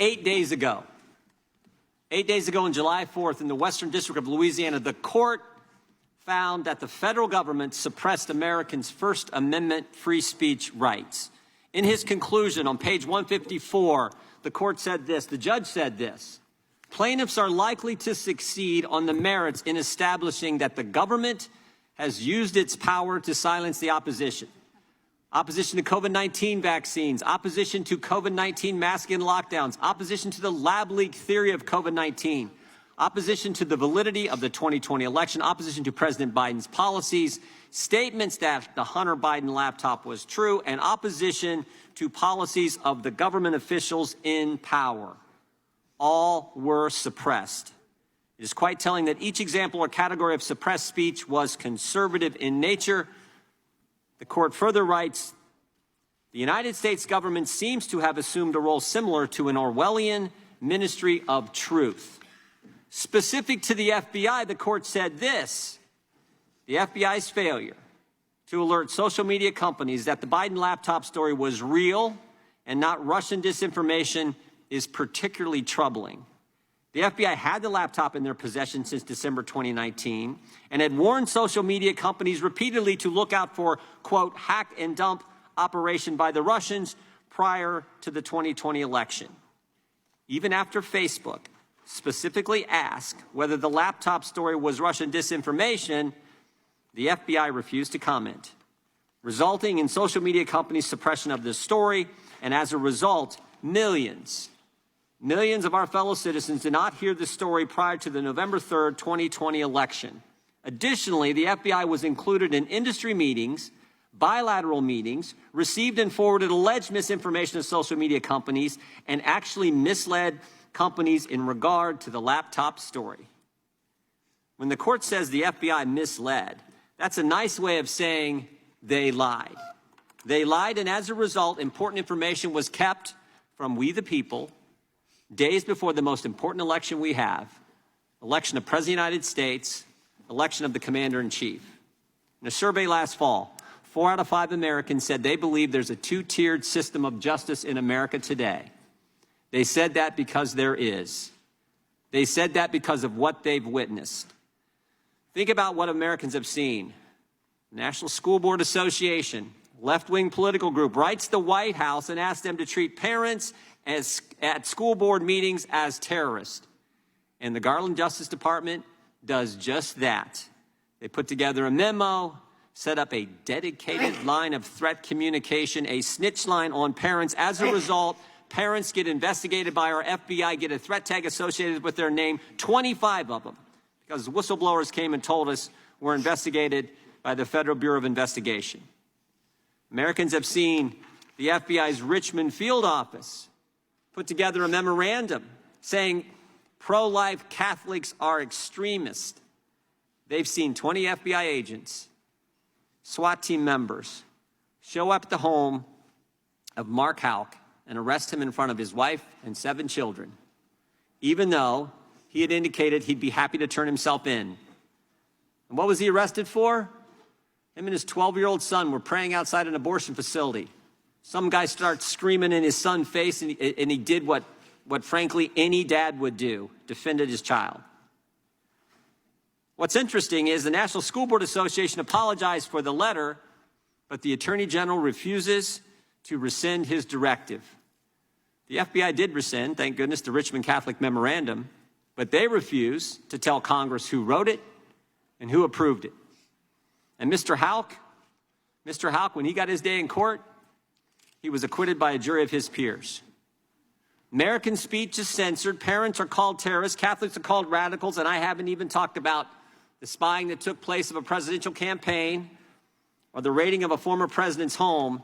8 days ago, on July 4th, in the Western District of Louisiana, the court found that the federal government suppressed Americans' First Amendment free speech rights. In his conclusion on page 154, the court said this, the judge said this: plaintiffs are likely to succeed on the merits in establishing that the government has used its power to silence the opposition. Opposition to COVID-19 vaccines, opposition to COVID-19 masking and lockdowns, opposition to the lab leak theory of COVID-19, opposition to the validity of the 2020 election, opposition to President Biden's policies, statements that the Hunter Biden laptop was true, and opposition to policies of the government officials in power. All were suppressed. It is quite telling that each example or category of suppressed speech was conservative in nature. The court further writes, the United States government seems to have assumed a role similar to an Orwellian ministry of truth. Specific to the FBI, the court said this: the FBI's failure to alert social media companies that the Biden laptop story was real and not Russian disinformation is particularly troubling. The FBI had the laptop in their possession since December 2019 and had warned social media companies repeatedly to look out for, quote, hack and dump operation by the Russians prior to the 2020 election. Even after Facebook specifically asked whether the laptop story was Russian disinformation, the FBI refused to comment, resulting in social media companies' suppression of this story, and as a result, millions of our fellow citizens did not hear the story prior to the November 3rd, 2020 election. Additionally, the FBI was included in industry meetings, bilateral meetings, received and forwarded alleged misinformation to social media companies, and actually misled companies in regard to the laptop story. When the court says the FBI misled, that's a nice way of saying they lied. They lied, and as a result, important information was kept from we the people days before the most important election we have, election of President of the United States, election of the Commander-in-Chief. In a survey last fall, 4 out of 5 Americans said they believe there's a two-tiered system of justice in America today. They said that because there is. They said that because of what they've witnessed. Think about what Americans have seen. National School Board Association, left-wing political group, writes the White House and asks them to treat parents at school board meetings as terrorists. And the Garland Justice Department does just that. They put together a memo, set up a dedicated line of threat communication, a snitch line on parents. As a result, parents get investigated by our FBI, get a threat tag associated with their name, 25 of them, because whistleblowers came and told us were investigated by the Federal Bureau of Investigation. Americans have seen the FBI's Richmond field office put together a memorandum saying pro-life Catholics are extremists. They've seen 20 FBI agents, SWAT team members, show up at the home of Mark Houck and arrest him in front of his wife and 7 children, even though he had indicated he'd be happy to turn himself in. And what was he arrested for? Him and his 12-year-old son were praying outside an abortion facility. Some guy starts screaming in his son's face, and he did what frankly any dad would do, defended his child. What's interesting is the National School Board Association apologized for the letter, but the Attorney General refuses to rescind his directive. The FBI did rescind, thank goodness, the Richmond Catholic Memorandum, but they refuse to tell Congress who wrote it and who approved it. And Mr. Houck, when he got his day in court, he was acquitted by a jury of his peers. American speech is censored, parents are called terrorists, Catholics are called radicals, and I haven't even talked about the spying that took place of a presidential campaign or the raiding of a former president's home.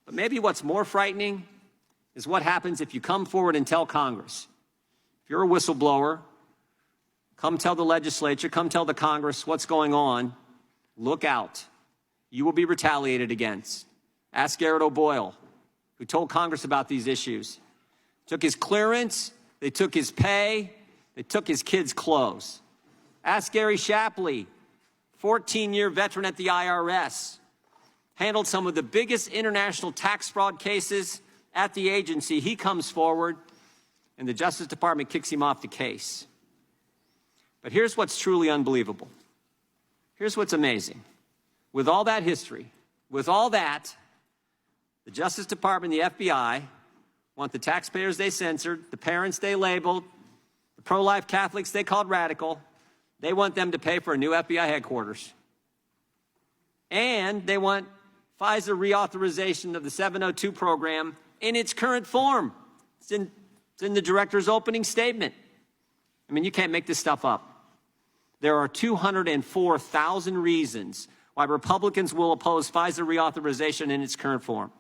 But maybe what's more frightening is what happens if you come forward and tell Congress. If you're a whistleblower, come tell the legislature, come tell the Congress what's going on. Look out. You will be retaliated against. Ask Garrett O'Boyle, who told Congress about these issues. Took his clearance, they took his pay, they took his kids' clothes. Ask Gary Shapley, 14-year veteran at the IRS, handled some of the biggest international tax fraud cases at the agency. He comes forward, and the Justice Department kicks him off the case. But here's what's truly unbelievable. Here's what's amazing. With all that history, with all that, the Justice Department and the FBI want the taxpayers they censored, the parents they labeled, the pro-life Catholics they called radical, they want them to pay for a new FBI headquarters. And they want FISA reauthorization of the 702 program in its current form. It's in the director's opening statement. I mean, you can't make this stuff up. There are 204,000 reasons why Republicans will oppose FISA reauthorization in its current form.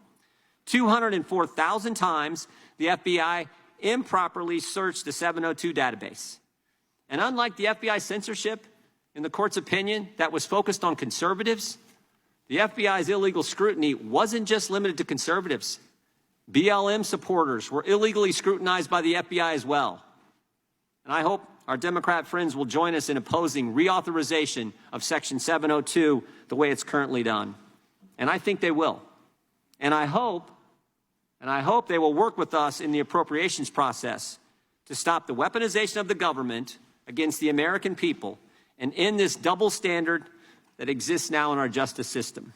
204,000 times the FBI improperly searched the 702 database. And unlike the FBI censorship, in the court's opinion, that was focused on conservatives, the FBI's illegal scrutiny wasn't just limited to conservatives. BLM supporters were illegally scrutinized by the FBI as well. And I hope our Democrat friends will join us in opposing reauthorization of Section 702 the way it's currently done. And I think they will. And I hope they will work with us in the appropriations process to stop the weaponization of the government against the American people and end this double standard that exists now in our justice system.